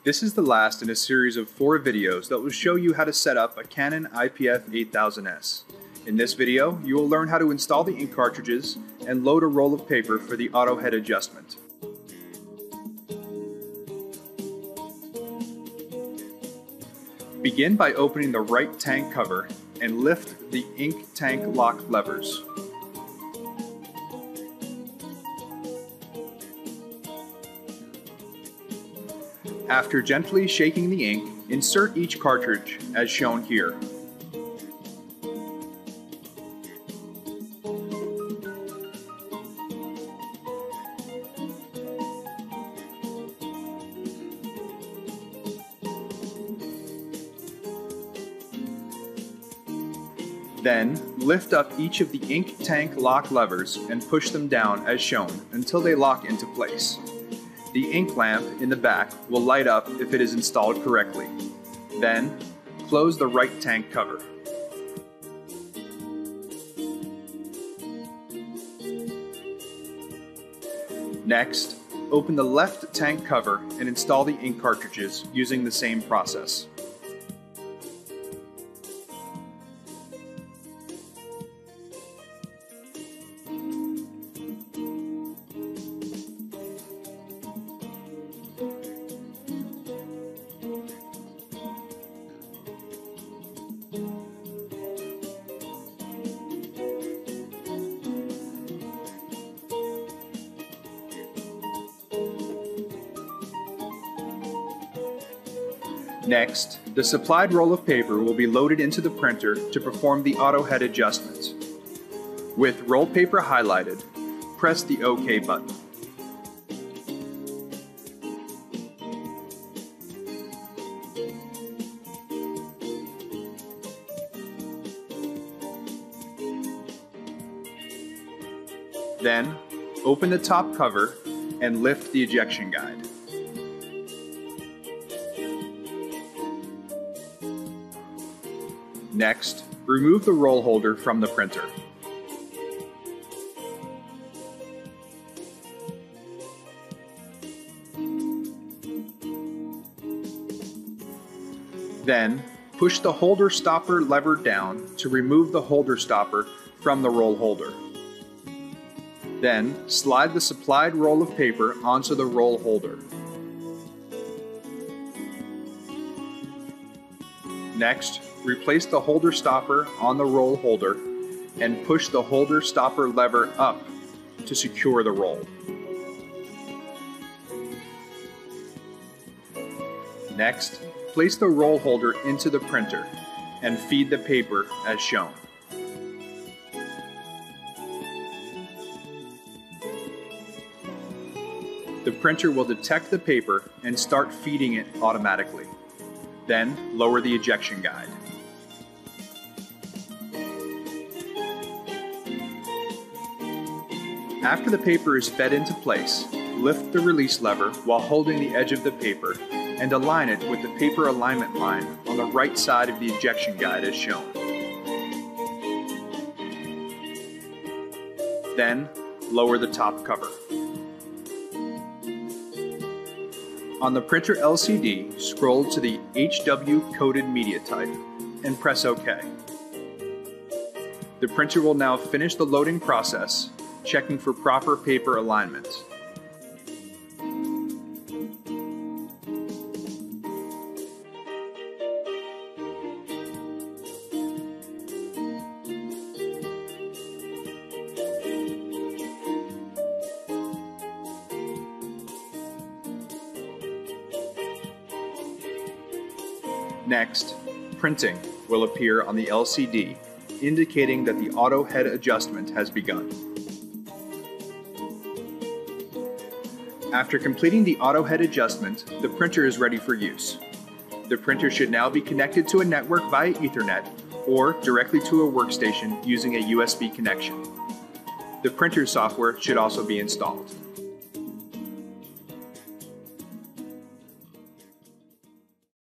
This is the last in a series of 4 videos that will show you how to set up a Canon IPF8000S. In this video, you will learn how to install the ink cartridges and load a roll of paper for the auto head adjustment. Begin by opening the right tank cover and lift the ink tank lock levers. After gently shaking the ink, insert each cartridge as shown here. Then, lift up each of the ink tank lock levers and push them down as shown until they lock into place. The ink lamp in the back will light up if it is installed correctly. Then, close the right tank cover. Next, open the left tank cover and install the ink cartridges using the same process. Next, the supplied roll of paper will be loaded into the printer to perform the auto head adjustment. With roll paper highlighted, press the OK button. Then, open the top cover and lift the ejection guide. Next, remove the roll holder from the printer. Then, push the holder stopper lever down to remove the holder stopper from the roll holder. Then, slide the supplied roll of paper onto the roll holder. Next, replace the holder stopper on the roll holder and push the holder stopper lever up to secure the roll. Next, place the roll holder into the printer and feed the paper as shown. The printer will detect the paper and start feeding it automatically. Then, lower the ejection guide. After the paper is fed into place, lift the release lever while holding the edge of the paper and align it with the paper alignment line on the right side of the ejection guide as shown. Then, lower the top cover. On the printer LCD, scroll to the HW coded media type and press OK. The printer will now finish the loading process, checking for proper paper alignment. Next, printing will appear on the LCD, indicating that the auto head adjustment has begun. After completing the auto head adjustment, the printer is ready for use. The printer should now be connected to a network via Ethernet or directly to a workstation using a USB connection. The printer software should also be installed.